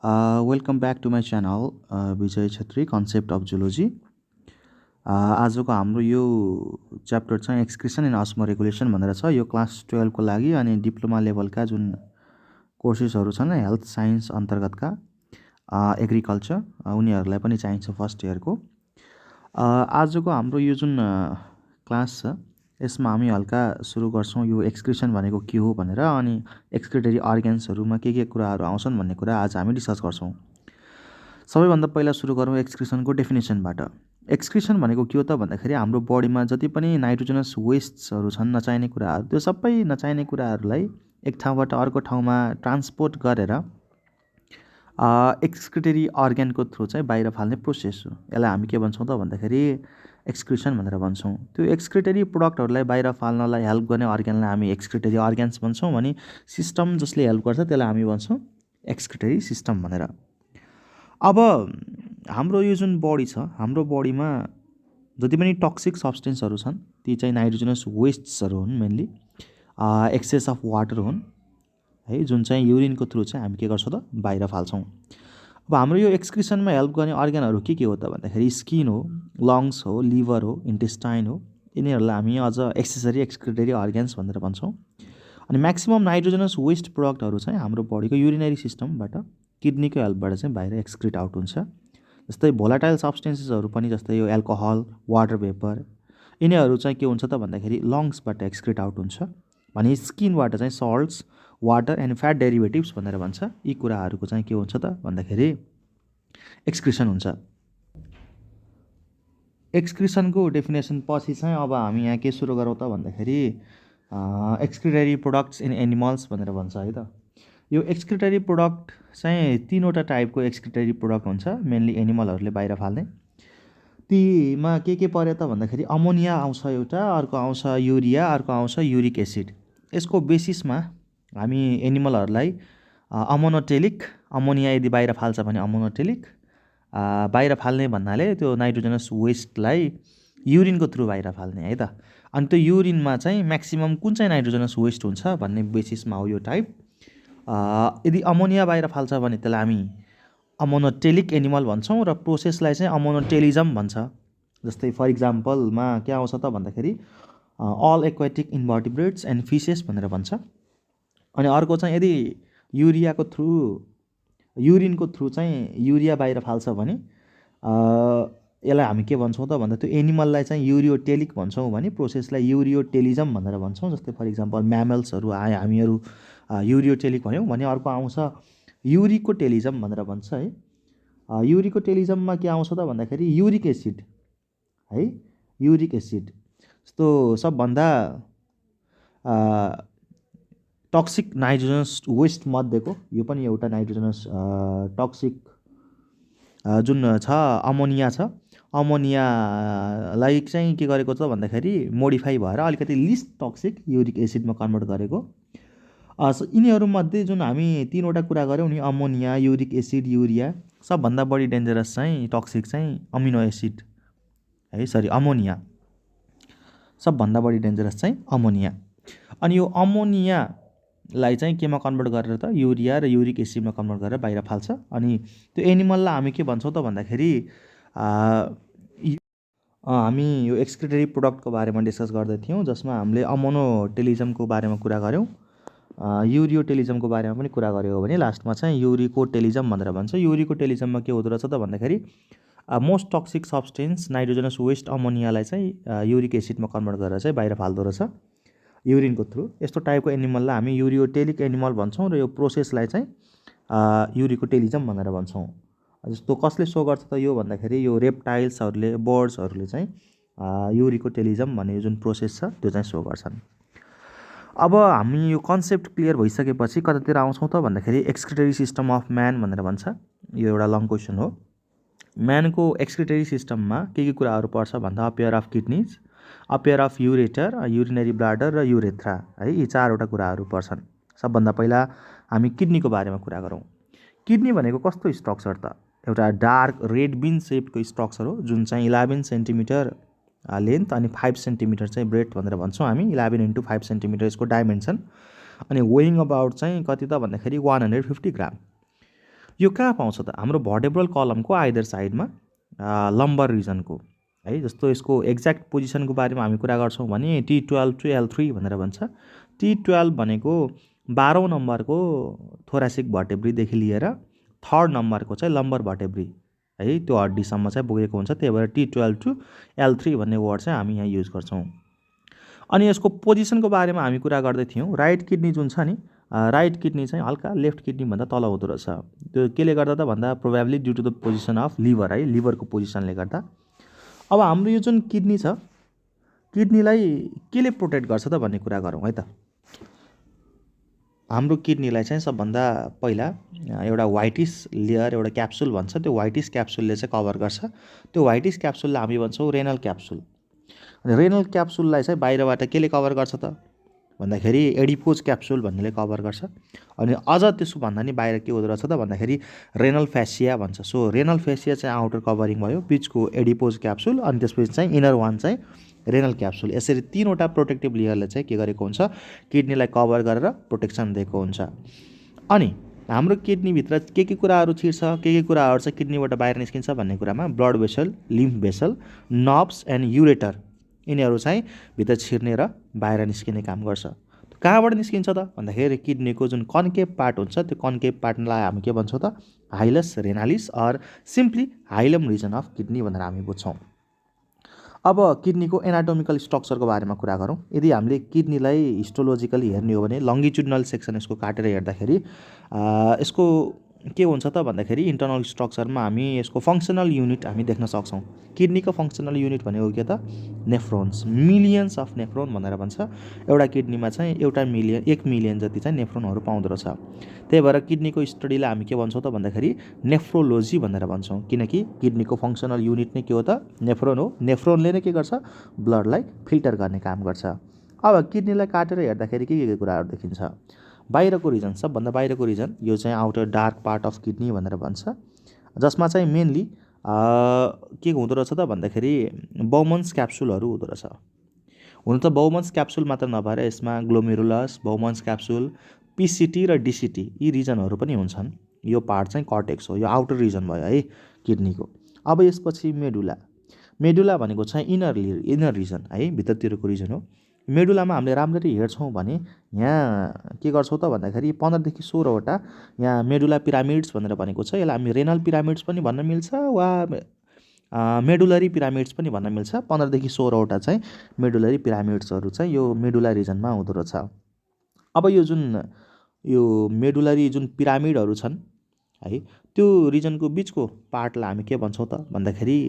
Welcome back to my channel Vijay Chhetri concept of zoology. आजको हाम्रो यो च्याप्टर चाहिँ एक्सक्रिसन एन्ड अस्मो रेगुलेसन भनेर छ। यो क्लास 12 को लागि अनि डिप्लोमा लेभलका जुन कोर्सेसहरू छन् हेल्थ साइन्स अन्तर्गतका एग्रिकल्चर उनीहरूलाई पनि चाहिन्छ फर्स्ट इयरको। आजको हाम्रो यो जुन क्लास छ यसमा हामी हल्का सुरु गर्छौँ यो एक्सक्रिसन भनेको के हो भनेर, अनि एक्सक्रिटरी अर्ग्यान्सहरूमा के कुराहरू आउँछन् भन्ने कुरा आज हामी डिस्कस गर्छौँ। सबैभन्दा पहिला सुरु गरौँ एक्सक्रिसनको डेफिनेसनबाट। एक्सक्रिसन भनेको के हो त भन्दाखेरि हाम्रो बडीमा जति पनि नाइट्रोजनस वेस्ट्सहरू छन्, नचाहिने कुराहरू, त्यो सबै नचाहिने कुराहरूलाई एक ठाउँबाट अर्को ठाउँमा ट्रान्सपोर्ट गरेर एक्सक्रिटरी अर्ग्यानको थ्रु चाहिँ बाहिर फाल्ने प्रोसेस हो। यसलाई हामी के भन्छौँ त भन्दाखेरि एक्सक्रिसन भनेर भन्छौँ। त्यो एक्सक्रिटरी प्रोडक्टहरूलाई बाहिर फाल्नलाई हेल्प गर्ने अर्ग्यानलाई हामी एक्सक्रिटरी अर्ग्यान्स भन्छौँ भने सिस्टम जसले हेल्प गर्छ त्यसलाई हामी भन्छौँ एक्सक्रिटरी सिस्टम भनेर। अब हाम्रो यो जुन बडी छ, हाम्रो बडीमा जति पनि टक्सिक सब्सटेन्सहरू छन् ती चाहिँ नाइट्रोजनस वेस्ट्सहरू हुन्, मेनली एक्सेस अफ वाटर हुन् है, जुन चाहिँ युरिनको थ्रु चाहिँ हामी के गर्छौँ त बाहिर फाल्छौँ। अब हाम्रो यो एक्सक्रिसनमा हेल्प गर्ने अर्ग्यानहरू के हो त भन्दाखेरि स्किन हो, लङ्स हो, लिभर हो, इन्टेस्टाइन हो। यिनीहरूलाई हामी अझ एक्सेसरी एक्सक्रिटरी अर्ग्यान्स भनेर भन्छौँ। अनि म्याक्सिमम नाइट्रोजनस वेस्ट प्रोडक्टहरू चाहिँ हाम्रो बडीको युरिनरी सिस्टमबाट किडनीको हेल्पबाट चाहिँ बाहिर एक्सक्रिट आउट हुन्छ। जस्तै भोलाटाइल सब्सटेन्सेसहरू पनि, जस्तै यो एल्कोहल, वाटर भेपर, यिनीहरू चाहिँ के हुन्छ त भन्दाखेरि लङ्सबाट एक्सक्रिट आउट हुन्छ। भने स्किनबाट चाहिँ salts, water and fat derivatives भनेर भन्छ। यी कुराहरूको चाहिँ के हुन्छ त भन्दाखेरि एक्सक्रिसन हुन्छ। एक्सक्रिसनको डेफिनेसन पछि चाहिँ अब हामी यहाँ के सुरु गरौँ त भन्दाखेरि एक्सक्रिटरी प्रोडक्ट्स इन एनिमल्स भनेर भन्छ है त। यो एक्सक्रिटरी प्रोडक्ट चाहिँ तीनवटा टाइपको एक्सक्रिटरी प्रोडक्ट हुन्छ, मेनली एनिमलहरूले बाहिर फाल्ने। तीमा के पर्यो त भन्दाखेरि अमोनिया आउँछ एउटा, अर्को आउँछ युरिया, अर्को आउँछ युरिक एसिड। यसको बेसिसमा हामी एनिमलहरूलाई अमोनोटेलिक, अमोनिया यदि बाहिर फाल्छ भने अमोनोटेलिक बाहिर फाल्ने भन्नाले त्यो नाइट्रोजनस वेस्टलाई युरिनको थ्रु बाहिर फाल्ने है त। अनि त्यो युरिनमा चाहिँ म्याक्सिमम कुन चाहिँ नाइट्रोजनस वेस्ट हुन्छ भन्ने बेसिसमा हो यो टाइप। यदि अमोनिया बाहिर फाल्छ भने त्यसलाई हामी अमोनोटेलिक एनिमल भन्छौँ र प्रोसेसलाई चाहिँ अमोनोटेलिजम भन्छ। जस्तै फर इक्जाम्पलमा के आउँछ त भन्दाखेरि अल एक्वाटिक इन्भर्टिब्रेट्स एन्ड फिसेस भनेर भन्छ। अनि अर्को चाहिँ यदि युरियाको थ्रु, युरिनको थ्रु चाहिँ युरिया बाहिर फाल्छ भने यसलाई हामी के भन्छौँ त भन्दा त्यो एनिमललाई चाहिँ युरियोटेलिक भन्छौँ भने प्रोसेसलाई युरियोटेलिजम भनेर भन्छौँ। जस्तै फर इक्जाम्पल म्यामल्सहरू हामीहरू युरियोटेलिक भन्यौँ भने अर्को आउँछ युरिकोटेलिजम भनेर भन्छ है। युरिकोटेलिजममा के आउँछ त भन्दाखेरि युरिक एसिड है, युरिक एसिड जस्तो सबभन्दा टक्सिक नाइट्रोजनस वेस्ट मध्येको यो पनि एउटा नाइट्रोजनस टक्सिक जुन छ अमोनिया छ। अमोनियालाई चाहिँ के गरेको छ भन्दाखेरि मोडिफाई भएर अलिकति लिस्ट टक्सिक युरिक एसिडमा कन्भर्ट गरेको। यिनीहरूमध्ये जुन हामी तीनवटा कुरा गऱ्यौँ नि, अमोनिया, युरिक एसिड, युरिया, सबभन्दा बढी डेन्जरस चाहिँ टक्सिक चाहिँ अमिनो एसिड है, सरी अमोनिया, सबभन्दा बढी डेन्जरस चाहिँ अमोनिया। अनि यो अमोनियालाई चाहिँ केमा कन्भर्ट गरेर त युरिया र युरिक एसिडमा कन्भर्ट गरेर बाहिर फाल्छ। अनि त्यो एनिमललाई हामी के भन्छौँ त भन्दाखेरि हामी यो एक्सक्रिटरी प्रोडक्टको बारेमा डिस्कस गर्दै थियौँ, जसमा हामीले अमोनोटेलिजमको बारेमा कुरा गऱ्यौँ, युरियोटेलिजमको बारेमा पनि कुरा गऱ्यो भने लास्टमा चाहिँ युरिकोटेलिजम भनेर भन्छ। युरिकोटेलिजममा के हुँदो रहेछ त भन्दाखेरि most toxic substance nitrogenous waste अमोनियालाई चाहिँ युरिक एसिडमा कन्भर्ट गरेर चाहिँ बाहिर फाल्दो रहेछ युरिनको थ्रु। यस्तो टाइपको एनिमललाई हामी युरियोटेलिक एनिमल भन्छौँ र यो प्रोसेसलाई चाहिँ युरिकोटेलिजम भनेर भन्छौँ। जस्तो कसले सो गर्छ त यो भन्दाखेरि यो रेप्टाइल्सहरूले, बर्ड्सहरूले चाहिँ युरिकोटेलिजम भन्ने जुन प्रोसेस छ त्यो चाहिँ सो गर्छन्। अब हामी यो कन्सेप्ट क्लियर भइसकेपछि कतातिर आउँछौँ त भन्दाखेरि एक्सक्रिटरी सिस्टम अफ म्यान भनेर भन्छ। यो एउटा लङ क्वेसन हो। म्यानको एक्सक्रिटरी सिस्टममा के कुराहरू पर्छ भन्दा a pair of kidneys, a pair of ureter, urinary bladder र युरेथ्रा है, यी चारवटा कुराहरू पर्छन्। सबभन्दा पहिला हामी किडनीको बारेमा कुरा गरौँ। किडनी भनेको कस्तो स्ट्रक्चर त? एउटा डार्क रेड बिन सेपको स्ट्रक्चर हो, जुन चाहिँ 11 सेन्टिमिटर लेन्थ अनि 5 सेन्टिमिटर चाहिँ ब्रेथ भनेर भन्छौँ हामी। 11 × 5 सेन्टिमिटर यसको डाइमेन्सन। अनि वेइङ अबाउट चाहिँ कति त भन्दाखेरि 150 ग्राम। यो कहाँ पाउँछ त? हाम्रो भर्टेब्रल कलमको आइदर साइडमा लम्बर रिजनको है। जस्तो यसको एक्ज्याक्ट पोजिसनको बारेमा हामी कुरा गर्छौँ भने T12 to L3 भनेर भन्छ। T12 भनेको 12औं नम्बरको थोरासिक भर्टेब्रीदेखि लिएर 3rd नम्बरको चाहिँ लम्बर भर्टेब्री है, त्यो हड्डीसम्म चाहिँ पुगेको हुन्छ। त्यही भएर T12 to L3 भन्ने वर्ड चाहिँ हामी यहाँ युज गर्छौँ। अनि यसको पोजिसनको बारेमा हामी कुरा गर्दै थियौँ। राइट किडनी जुन छ नि, राइट किडनी चाहिँ हल्का लेफ्ट किडनी भन्दा तल हुँदो रहेछ। त्यो केले गर्दा त भन्दा probably due to the position of liver है, लिभरको पोजिसनले गर्दा। अब हाम्रो यो जुन किडनी छ, किडनीलाई केले प्रोटेक्ट गर्छ त भन्ने कुरा गरौँ है त। हाम्रो किडनीलाई चाहिँ सबभन्दा पहिला एउटा व्हाइटिस लेयर, एउटा क्याप्सुल भन्छ, त्यो व्हाइटिस क्याप्सुलले चाहिँ कभर गर्छ। त्यो व्हाइटिस क्याप्सुललाई हामी भन्छौँ रेनल क्याप्सुल। अनि रेनल क्याप्सुललाई चाहिँ बाहिरबाट केले कभर गर्छ त भन्दाखेरि एडिपोज क्याप्सुल भन्नेले कभर गर्छ। अनि अझ त्यसो भन्दा नि बाहिर के हुँदो रहेछ त भन्दाखेरि रेनल फेसिया भन्छ। सो रेनल फेसिया चाहिँ आउटर कभरिङ भयो, बिचको एडिपोज क्याप्सुल, अनि त्यसपछि चाहिँ इनर वान चाहिँ रेनल क्याप्सुल। यसरी तीनवटा प्रोटेक्टिभ लेयरले चाहिँ के गरेको हुन्छ, किडनीलाई कभर गरेर प्रोटेक्सन दिएको हुन्छ। अनि हाम्रो किडनीभित्र के कुराहरू छिर्छ, के कुराहरू चाहिँ किडनीबाट बाहिर निस्किन्छ भन्ने कुरामा blood vessel, lymph vessel, nerves and ureter, यिनीहरू चाहिँ भित्र छिर्ने र बाहिर निस्किने काम गर्छ। कहाँबाट निस्किन्छ त भन्दाखेरि किडनीको जुन कन्केभ पार्ट हुन्छ, त्यो कन्केभ पार्टलाई हामी के भन्छौँ त, hilus renalis or simply hilum region of kidney भनेर हामी बुझ्छौँ। अब किडनीको एनाटोमिकल स्ट्रक्चरको बारेमा कुरा गरौँ। यदि हामीले किडनीलाई हिस्टोलोजिकली हेर्ने हो भने लङ्गिट्युडनल सेक्सन यसको काटेर हेर्दाखेरि यसको के हुन्छ त भन्दाखेरि इन्टर्नल स्ट्रक्चरमा हामी यसको फङ्सनल युनिट हामी देख्न सक्छौँ। किडनीको फङ्सनल युनिट भनेको के त, नेफ्रोन्स, मिलियन्स अफ नेफ्रोन भनेर भन्छ। एउटा किडनीमा चाहिँ 1 मिलियन जति चाहिँ नेफ्रोनहरू पाउँदो रहेछ। त्यही भएर किडनीको स्टडीलाई हामी के भन्छौँ त भन्दाखेरि नेफ्रोलोजी भनेर भन्छौँ, किनकि किडनीको फङ्सनल युनिट नै के हो त, नेफ्रोन हो। नेफ्रोनले नै के गर्छ, ब्लडलाई फिल्टर गर्ने काम गर्छ। अब किडनीलाई काटेर हेर्दाखेरि के कुराहरू देखिन्छ, बाहिरको रिजन, सबभन्दा बाहिरको रिजन यो चाहिँ outer dark part of kidney भनेर भन्छ, जसमा चाहिँ मेनली के हुँदो रहेछ त भन्दाखेरि बाउमन्स क्याप्सुलहरू हुँदो रहेछ। हुन त बाउमन्स क्याप्सुल मात्र नभएर यसमा ग्लोमेरुलस, बाउमन्स क्याप्सुल, पिसिटी र डिसिटी यी रिजनहरू पनि हुन्छन्। यो पार्ट चाहिँ कर्टेक्स हो, यो आउटर रिजन भयो है किडनीको। अब यसपछि मेडुला, मेडुला भनेको चाहिँ इनर रिजन है, भित्रतिरको रिजन हो। मेडुलामा हामीले राम्ररी हेर्छौँ भने यहाँ के गर्छौँ त भन्दाखेरि 15 देखि 16वटा यहाँ मेडुला पिरामिड्स भनेर भनेको छ। यसलाई हामी रेनल पिरामिड्स पनि भन्न मिल्छ वा मेडुलरी पिरामिड्स पनि भन्न मिल्छ। 15 देखि 16वटा चाहिँ मेडुलरी पिरामिड्सहरू चाहिँ यो मेडुला रिजनमा हुँदो रहेछ। अब यो मेडुलरी जुन पिरामिडहरू छन् है, त्यो रिजनको बिचको पार्टलाई हामी के भन्छौँ त भन्दाखेरि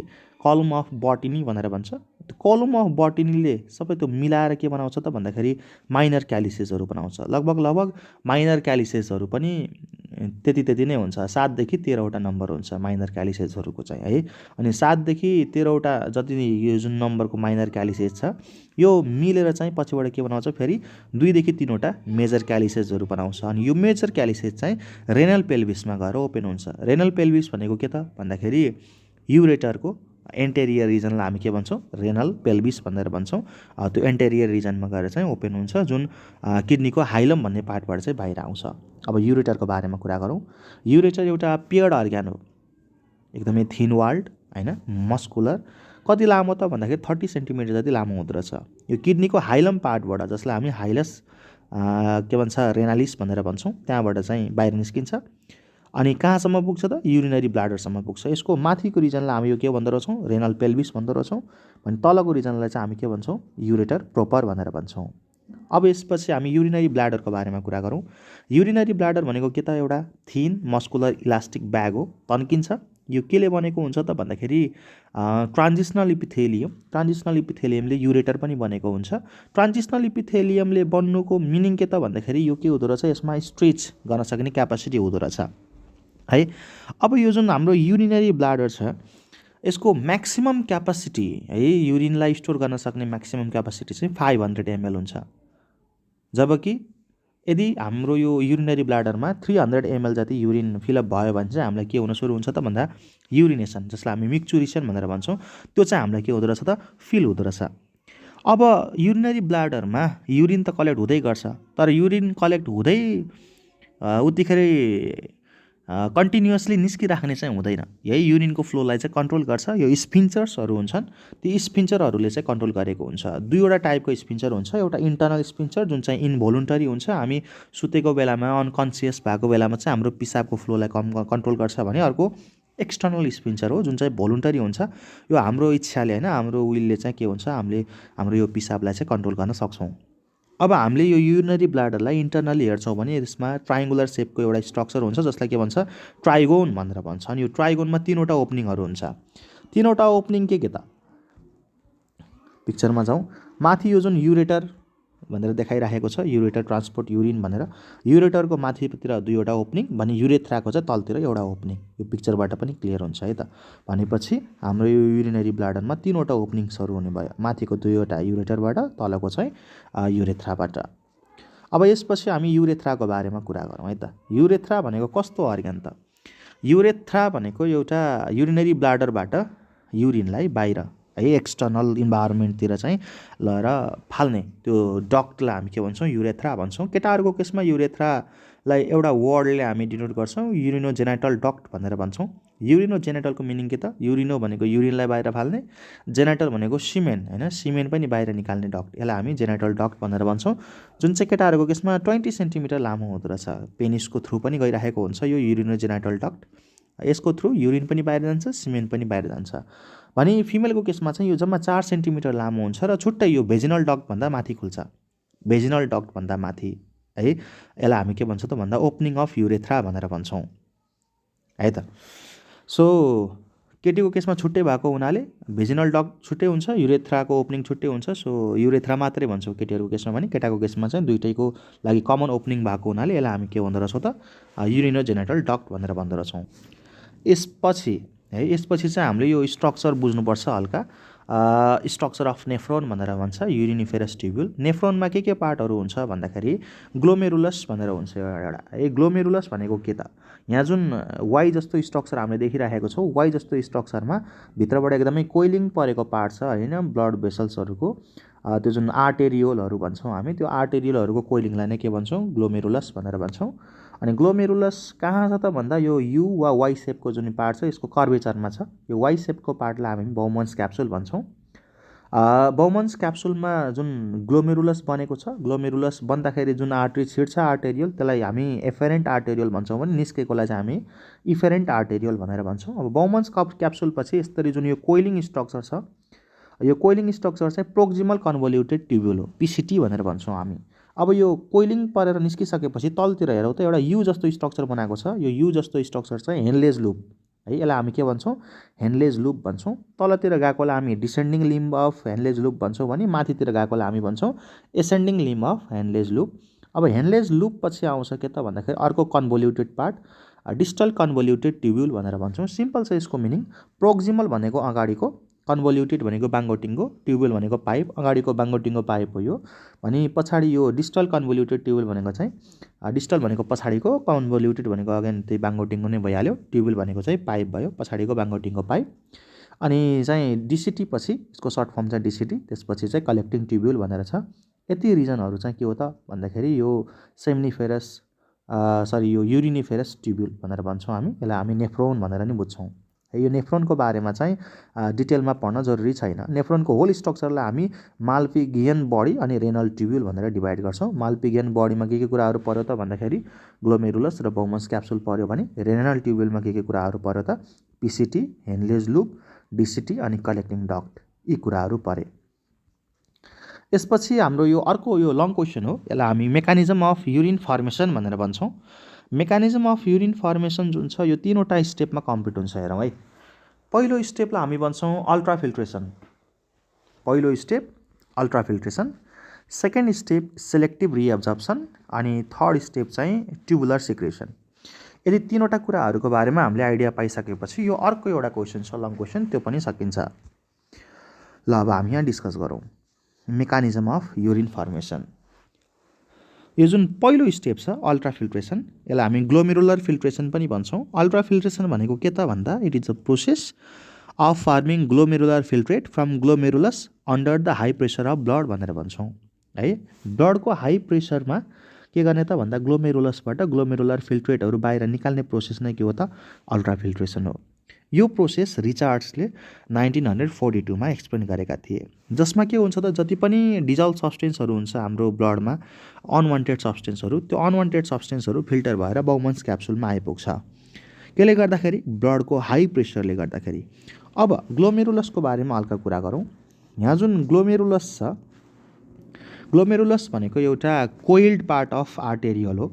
कलम अफ बर्टिनी भनेर भन्छ। त्यो कलम अफ बर्टिनीले सबै त्यो मिलाएर के बनाउँछ त भन्दाखेरि माइनर क्यालिसेसहरू बनाउँछ। लगभग माइनर क्यालिसेसहरू पनि त्यति नै हुन्छ, 7 देखि 13वटा नम्बर हुन्छ माइनर क्यालिसेसहरूको चाहिँ है। अनि 7 देखि 13वटा जति यो जुन नम्बरको माइनर क्यालिसेस छ, यो मिलेर चाहिँ पछिबाट के बनाउँछ, फेरि 2 देखि 3वटा मेजर क्यालिसेसहरू बनाउँछ। अनि यो मेजर क्यालिसेस चाहिँ रेनल पेल्भिसमा गएर ओपन हुन्छ। रेनल पेल्भिस भनेको के त भन्दाखेरि युरेटरको एन्टेरियर रिजनलाई हामी के भन्छौँ, रेनल पेल्भिस भनेर भन्छौँ। त्यो एन्टेरियर रिजनमा गएर चाहिँ ओपन हुन्छ, जुन किडनीको हाइलम भन्ने पार्टबाट चाहिँ बाहिर आउँछ। अब युरेटरको बारेमा कुरा गरौँ। युरेटर एउटा पेयर्ड अर्ग्यान हो, एकदमै थिन वाल्ड होइन, मस्कुलर। कति लामो त भन्दाखेरि 30 सेन्टिमिटर जति लामो हुँदो रहेछ। यो किडनीको हाइलम पार्टबाट, जसलाई हामी हाइलस के भन्छ रेनालिस भनेर भन्छौँ, त्यहाँबाट चाहिँ बाहिर निस्किन्छ। अनि कहाँसम्म पुग्छ त, युरिनरी ब्लाडरसम्म पुग्छ। यसको माथिको रिजनलाई हामी यो के भन्दो रहेछौँ, रेनल पेल्भिस भन्दो रहेछौँ। भने तलको रिजनलाई चाहिँ हामी के भन्छौँ, युरेटर प्रोपर भनेर भन्छौँ। अब यसपछि हामी युरिनरी ब्ल्याडरको बारेमा कुरा गरौँ। युरिनरी ब्ल्याडर भनेको के त, एउटा थिन मस्कुलर इलास्टिक ब्याग हो, तन्किन्छ। यो केले बनेको हुन्छ त भन्दाखेरि ट्रान्जिसनल इपिथेलियम, ट्रान्जिसनल इपिथेलियमले युरेटर पनि बनेको हुन्छ। ट्रान्जिसनल इपिथेलियमले बन्नुको मिनिङ के त भन्दाखेरि यो के हुँदो रहेछ, यसमा स्ट्रेच गर्न सक्ने क्यापासिटी हुँदो रहेछ है। अब यो जुन हाम्रो युरिनरी ब्ल्याडर छ, यसको म्याक्सिमम क्यापासिटी है, युरिनलाई स्टोर गर्न सक्ने म्याक्सिमम क्यापासिटी चाहिँ 500 ml हुन्छ। जबकि यदि हाम्रो यो युरिनरी ब्ल्याडरमा 300 ml जति युरिन फिलअप भयो भने चाहिँ हामीलाई के हुन सुरु हुन्छ त भन्दा युरिनेसन, जसलाई हामी मिक्चुरेसन भनेर भन्छौँ, त्यो चाहिँ हामीलाई के हुँदो रहेछ त, फिल हुँदो रहेछ। अब युरिनरी ब्ल्याडरमा युरिन त कलेक्ट हुँदै गर्छ, तर युरिन कलेक्ट हुँदै उतिखेरै कन्टिन्युअसली निस्किराख्ने चाहिँ हुँदैन। यही युरिनको फ्लोलाई चाहिँ कन्ट्रोल गर्छ यो स्फिन्चर्सहरू हुन्छन्, ती स्फिन्चरहरूले चाहिँ कन्ट्रोल गरेको हुन्छ। दुईवटा टाइपको स्फिन्चर हुन्छ, एउटा इन्टर्नल स्फिन्चर जुन चाहिँ इन्भोलुन्टरी हुन्छ, हामी सुतेको बेलामा अनकन्सियस भएको बेलामा चाहिँ हाम्रो पिसाबको फ्लोलाई कन्ट्रोल गर्छ भने अर्को एक्सटर्नल स्फिन्चर हो जुन चाहिँ भोलुन्टरी हुन्छ, यो हाम्रो इच्छाले होइन हाम्रो विलले चाहिँ के हुन्छ हामीले हाम्रो यो पिसाबलाई चाहिँ कन्ट्रोल गर्न सक्छौँ। अब हामीले यो युरिनरी ब्ल्याडरलाई इन्टर्नली हेर्छौँ भने यसमा ट्रायङ्गुलर सेपको एउटा स्ट्रक्चर हुन्छ जसलाई के भन्छ ट्राइगोन भनेर भन्छ। अनि यो ट्राइगोनमा तीनवटा ओपनिङहरू हुन्छ। तीनवटा ओपनिङ के त पिक्चरमा जाउँ। माथि यो जुन युरेटर भनेर देखाइराखेको छ युरेटर ट्रान्सपोर्ट युरिन भनेर, युरेटरको माथितिर दुईवटा ओपनिङ भने युरेथ्राको चाहिँ तलतिर एउटा ओपनिङ, यो पिक्चरबाट पनि क्लियर हुन्छ है त। भनेपछि हाम्रो यो युरिनरी ब्ल्याडरमा तीनवटा ओपनिङ्सहरू हुने भयो, माथिको दुईवटा युरेटरबाट, तलको चाहिँ युरेथ्राबाट। अब यसपछि हामी युरेथ्राको बारेमा कुरा गरौँ है त। युरेथ्रा भनेको कस्तो अर्गन त? युरेथ्रा भनेको एउटा युरिनरी ब्ल्याडरबाट युरिनलाई बाहिर है एक्सटर्नल इन्भाइरोमेन्टतिर चाहिँ लगेर फाल्ने त्यो डक्टलाई हामी के भन्छौँ युरेथ्रा भन्छौँ। केटाहरूको केसमा युरेथ्रालाई एउटा वर्डले हामी डिनोट गर्छौँ युरिनोजेनाइटल डक्ट भनेर भन्छौँ। युरिनोजेनाइटलको मिनिङ के त? युरिनो भनेको युरिनलाई बाहिर फाल्ने, जेनाइटल भनेको सिमेन होइन सिमेन पनि बाहिर निकाल्ने डक्ट, यसलाई हामी जेनाइटल डक्ट भनेर भन्छौँ। जुन चाहिँ केटाहरूको केसमा 20 सेन्टिमिटर लामो हुँदो रहेछ, पेनिसको थ्रु पनि गइरहेको हुन्छ यो युरिनोजेनाइटल डक्ट। यसको थ्रु युरिन पनि बाहिर जान्छ, सिमेन पनि बाहिर जान्छ। भने फिमेलको केसमा चाहिँ यो जम्मा 4 सेन्टिमिटर लामो हुन्छ र छुट्टै यो भेजिनल डक्टभन्दा माथि खुल्छ, भेजिनल डक्टभन्दा माथि है। यसलाई हामी के भन्छौँ त भन्दा ओपनिङ अफ युरेथ्रा भनेर भन्छौँ है त। सो केटीको केसमा छुट्टै भएको हुनाले भेजिनल डक्ट छुट्टै हुन्छ, युरेथ्राको ओपनिङ छुट्टै हुन्छ। सो युरेथ्रा मात्रै भन्छौँ केटीहरूको केसमा, भने केटाको केसमा चाहिँ दुइटैको लागि कमन ओपनिङ भएको हुनाले यसलाई हामी के भन्दो रहेछौँ त युरिनोजेनाइटल डक्ट भनेर भन्दो रहेछौँ। यसपछि चाहिँ हामीले यो स्ट्रक्चर बुझ्नुपर्छ हल्का। स्ट्रक्चर अफ नेफ्रोन भनेर भन्छ युरिनिफेरस ट्युब्युल। नेफ्रोनमा के पार्टहरू हुन्छ भन्दाखेरि ग्लोमेरुलस भनेर हुन्छ एउटा है। ग्लोमेरुलस भनेको के त? यहाँ जुन वाइ जस्तो स्ट्रक्चर हामीले देखिराखेको छौँ, वाइ जस्तो स्ट्रक्चरमा भित्रबाट एकदमै कोइलिङ परेको पार्ट छ होइन ब्लड भेसल्सहरूको, त्यो जुन आर्टेरियोलहरू भन्छौँ हामी, त्यो आर्टेरियोलहरूको कोइलिङलाई नै के भन्छौँ ग्लोमेरुलस भनेर भन्छौँ। अनि ग्लोमेरुलस कहाँ छ त भन्दा यो यु वा वाइ सेपको जुन पार्ट छ यसको कर्वेचरमा छ। यो वाइ सेपको पार्टलाई हामी बाउमन्स क्याप्सुल भन्छौँ। बाउमन्स क्याप्सुलमा जुन ग्लोमेरुलस बनेको छ, ग्लोमेरुलस बन्दाखेरि जुन आर्टरी छिर्छ आर्टेरियल, त्यसलाई हामी एफेरेन्ट आर्टेरियल भन्छौँ भने निस्केकोलाई चाहिँ हामी इफेरेन्ट आर्टेरियल भनेर भन्छौँ। अब बाउमन्स क्याप्सुल पछि यसरी जुन यो कोइलिङ स्ट्रक्चर छ, यो कोइलिङ स्ट्रक्चर चाहिँ प्रोक्सिमल कन्भोल्युटेड ट्युब्युल हो, पिसिटी भनेर भन्छौँ हामी। अब यो कोइलिङ परेर निस्किसकेपछि तलतिर हेरौँ त एउटा यु जस्तो स्ट्रक्चर बनाएको छ। यो यु जस्तो स्ट्रक्चर चाहिँ हेनलेज लुप है, यसलाई हामी के भन्छौँ हेनलेज लुप भन्छौँ। तलतिर गएकोलाई हामी descending limb of Henle's loop भन्छौँ भने माथितिर गएकोलाई हामी भन्छौँ ascending limb of Henle's loop. अब हेनलेज लुप पछि आउँछ के त भन्दाखेरि अर्को कन्भोल्युटेड पार्ट डिस्टल कन्भोल्युटेड ट्युब्युल भनेर भन्छौँ। सिम्पल छ यसको मिनिङ। प्रोक्सिमल भनेको अगाडिको, कन्भोल्युटेड भनेको बाङ्गोटिङ्गो, ट्युब्युल भनेको पाइप, अगाडिको बाङ्गोटिङ्गो पाइप हो यो। भने पछाडि यो डिस्टल कन्भोल्युटेड ट्युब्युल भनेको चाहिँ डिस्टल भनेको पछाडिको, कन्भोल्युटेड भनेको अगेन त्यही बाङ्गोटिङ्गो नै भइहाल्यो, ट्युब्युल भनेको चाहिँ पाइप भयो, पछाडिको बाङ्गोटिङ्गो पाइप। अनि चाहिँ डिसिटी पछि यसको सर्ट फर्म चाहिँ डिसिटी, त्यसपछि चाहिँ कलेक्टिङ ट्युब्युल भनेर छ। यति रिजनहरू चाहिँ के हो त भन्दाखेरि यो सेम्निफेरस यो युरिनिफेरस ट्युब्युल भनेर भन्छौँ हामी। यसलाई हामी नेफ्रोन भनेर नि बुझ्छौँ। यो नेफ्रोनको बारेमा चाहिँ डिटेलमा पढ्न जरुरी छैन। नेफ्रोनको होल स्ट्रक्चरलाई हामी माल्पिगियन बडी अनि रेनल ट्युब्युल भनेर डिभाइड गर्छौँ। माल्पिगियन बडीमा के कुराहरू पर्यो त भन्दाखेरि ग्लोमेरुलस र बाउमन्स क्याप्सुल पर्यो भने रेनल ट्युब्युलमा के कुराहरू पर्यो त पिसिटी, हेनलेज लुप, डिसिटी अनि कलेक्टिङ डक्ट, यी कुराहरू परे। यसपछि हाम्रो यो अर्को यो लङ क्वेसन हो, यसलाई हामी मेकानिजम अफ युरिन फर्मेसन भनेर भन्छौँ। मेकानिजम अफ युरिन फर्मेसन जुन छ यो तीनवटा स्टेपमा कम्प्लिट हुन्छ हेरौँ है। पहिलो स्टेपलाई हामी भन्छौँ अल्ट्रा फिल्ट्रेसन। पहिलो step ultra filtration, second step selective reabsorption अनि थर्ड स्टेप चाहिँ ट्युबुलर सिक्रेसन। यदि तीनवटा कुराहरूको बारेमा हामीले आइडिया पाइसकेपछि यो अर्को एउटा क्वेसन छ लङ क्वेसन, त्यो पनि सकिन्छ। ल अब हामी यहाँ डिस्कस गरौँ मेकानिजम अफ युरिन फर्मेसन। यो जुन पहिलो स्टेप छ अल्ट्रा फिल्ट्रेसन, यसलाई हामी ग्लोमेरुलर फिल्ट्रेसन पनि भन्छौँ। अल्ट्रा फिल्ट्रेसन भनेको के त भन्दा it is a process of farming glomerular filtrate from glomerulus under the high pressure of blood भनेर भन्छौँ है। ब्लडको हाई प्रेसरमा के गर्ने त भन्दा ग्लोमेरुलसबाट ग्लोमेरुलर फिल्ट्रेटहरू बाहिर निकाल्ने प्रोसेस नै के हो त अल्ट्राफिल्ट्रेसन हो। यो प्रोसेस रिचार्ड्सले 1942मा एक्सप्लेन गरेका थिए, जसमा के हुन्छ त जति पनि डिजल्भ सब्सटेन्सहरू हुन्छ हाम्रो ब्लडमा अनवान्टेड सब्सटेन्सहरू, त्यो अनवान्टेड सब्सटेन्सहरू फिल्टर भएर बाउमन्स क्याप्सुलमा आइपुग्छ। त्यसले गर्दाखेरि ब्लडको हाई प्रेसरले गर्दाखेरि। अब ग्लोमेरुलसको बारेमा हल्का कुरा गरौँ। यहाँ जुन ग्लोमेरुलस छ, ग्लोमेरुलस भनेको एउटा कोइल्ड पार्ट अफ आर्टेरियल हो।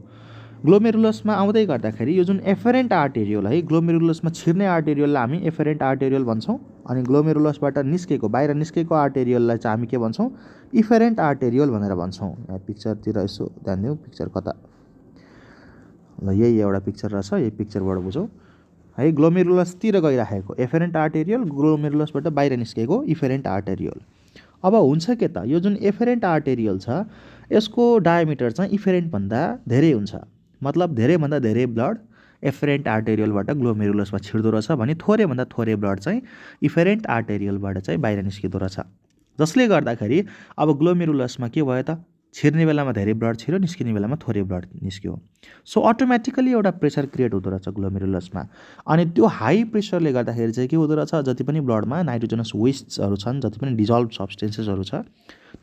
ग्लोमेरुलसमा आउँदै गर्दाखेरि यो जुन एफेरेन्ट आर्टेरियल है, ग्लोमेरुलसमा छिर्ने आर्टेरियललाई हामी एफेरेन्ट आर्टेरियल भन्छौँ, अनि ग्लोमेरुलसबाट निस्केको बाहिर निस्केको आर्टेरियललाई चाहिँ हामी के भन्छौँ, इफेरेन्ट आर्टेरियल भनेर भन्छौँ। यहाँ पिक्चरतिर यसो ध्यान दिउँ, पिक्चर कता ल, यही एउटा पिक्चर रहेछ, यही पिक्चरबाट बुझौँ है। ग्लोमेरुलसतिर गइराखेको एफेरेन्ट आर्टेरियल, ग्लोमेरुलसबाट बाहिर निस्केको इफेरेन्ट आर्टेरियल। अब हुन्छ के त, यो जुन एफेरेन्ट आर्टेरियल छ यसको डायमिटर चाहिँ इफेरेन्टभन्दा धेरै हुन्छ, मतलब धेरैभन्दा धेरै ब्लड एफेरेन्ट आर्टेरियलबाट ग्लोमेरुलसमा छिर्दो रहेछ भने थोरैभन्दा थोरै ब्लड चाहिँ इफेरेन्ट आर्टेरियलबाट चाहिँ बाहिर निस्किँदो रहेछ। जसले गर्दाखेरि अब ग्लोमेरुलसमा के भयो त, छिर्ने बेलामा धेरै ब्लड छिर्यो, निस्किने बेलामा थोरै ब्लड निस्क्यो। सो अटोमेटिकली एउटा प्रेसर क्रिएट हुँदो रहेछ ग्लोमेरुलसमा। अनि त्यो हाई प्रेसरले गर्दाखेरि चाहिँ के हुँदो रहेछ, जति पनि ब्लडमा नाइट्रोजनस वेस्ट्सहरू छन्, जति पनि डिजल्भ सब्सटेन्सेसहरू छ,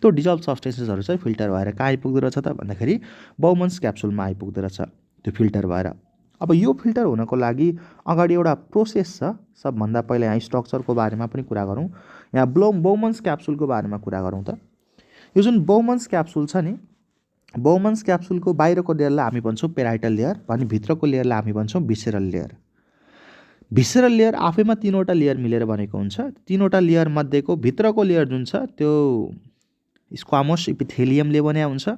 त्यो डिजल्भ सब्सटेन्सेसहरू चाहिँ फिल्टर भएर कहाँ आइपुग्दो रहेछ त भन्दाखेरि बाउमन्स क्याप्सुलमा आइपुग्दो रहेछ त्यो फिल्टर भएर। अब यो फिल्टर हुनको लागि अगाडि एउटा प्रोसेस छ। सबभन्दा पहिला यहाँ स्ट्रक्चरको बारेमा पनि कुरा गरौँ। यहाँ बाउमन्स क्याप्सुलको बारेमा कुरा गरौँ त। यो जुन बाउमन्स क्याप्सुल छ नि, बाउमन्स क्याप्सुलको बाहिरको लेयरलाई हामी भन्छौँ पेराइटल लेयर, अनि भित्रको लेयरलाई हामी भन्छौँ भिसेरल लेयर। भिसेरल लेयर आफैमा तीनवटा लेयर मिलेर बनेको हुन्छ। तीनवटा लेयर मध्येको भित्रको लेयर जुन छ त्यो स्क्वामोस इपिथेलियमले बन्या हुन्छ,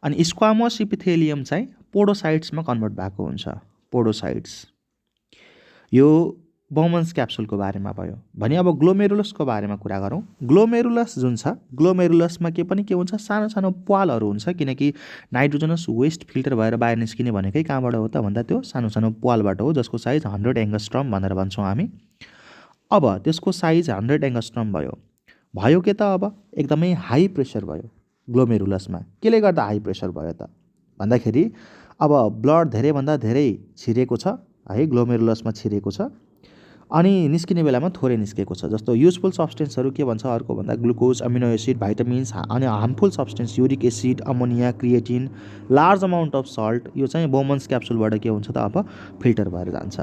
अनि स्क्वामोस इपिथेलियम चाहिँ पोडोसाइट्समा कन्भर्ट भएको हुन्छ, पोडोसाइट्स। यो बाउमन्स क्याप्सुलको बारेमा भयो भने अब ग्लोमेरुलसको बारेमा कुरा गरौँ। ग्लोमेरुलस जुन छ, ग्लोमेरुलसमा के हुन्छ, सानो सानो प्वालहरू हुन्छ, किनकि नाइट्रोजनस वेस्ट फिल्टर भएर बाहिर निस्किने भनेकै कहाँबाट हो त भन्दा त्यो सानो सानो प्वालबाट हो, जसको साइज 100 एङ्गस्ट्रम भनेर भन्छौँ हामी। अब त्यसको साइज 100 एङ्गस्ट्रम भयो के त, अब एकदमै हाई प्रेसर भयो ग्लोमेरुलसमा। केले गर्दा हाई प्रेसर भयो त भन्दाखेरि अब ब्लड धेरैभन्दा धेरै छिरेको छ है, ग्लोमेरुलसमा छिरेको छ, अनि निस्किने बेलामा थोरै निस्केको छ। जस्तो युजफुल सब्सटेन्सहरू के भन्छ अर्को भन्दा ग्लुकोज, अमिनो एसिड, भाइटामिन्स, अनि harmful substance uric acid, ammonia, creatine, large amount of salt, यो चाहिँ बाउमन्स क्याप्सुलबाट के हुन्छ त अब फिल्टर भएर जान्छ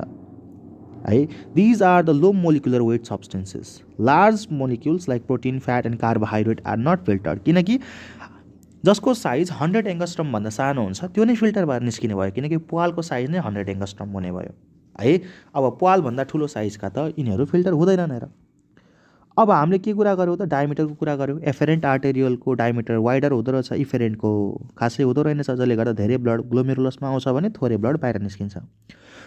है। These are the low molecular weight substances. Large molecules like protein, fat and carbohydrate are not filtered, किनकि जसको साइज 100 एङ्गस्ट्रमभन्दा सानो हुन्छ त्यो नै फिल्टर भएर निस्किने भयो, किनकि प्वालको साइज नै 100 एङ्गस्ट्रम हुने भयो है। अब प्वालभन्दा ठुलो साइजका त यिनीहरू फिल्टर हुँदैनन् र। अब हामीले के कुरा गऱ्यौँ त, डायमिटरको कुरा गऱ्यौँ। एफेरेन्ट आर्टेरियलको डायमिटर वाइडर हुँदो रहेछ, इफेरेन्टको खासै हुँदो रहेनछ, जसले गर्दा धेरै ब्लड ग्लोमेरुलसमा आउँछ भने थोरै ब्लड बाहिर निस्किन्छ।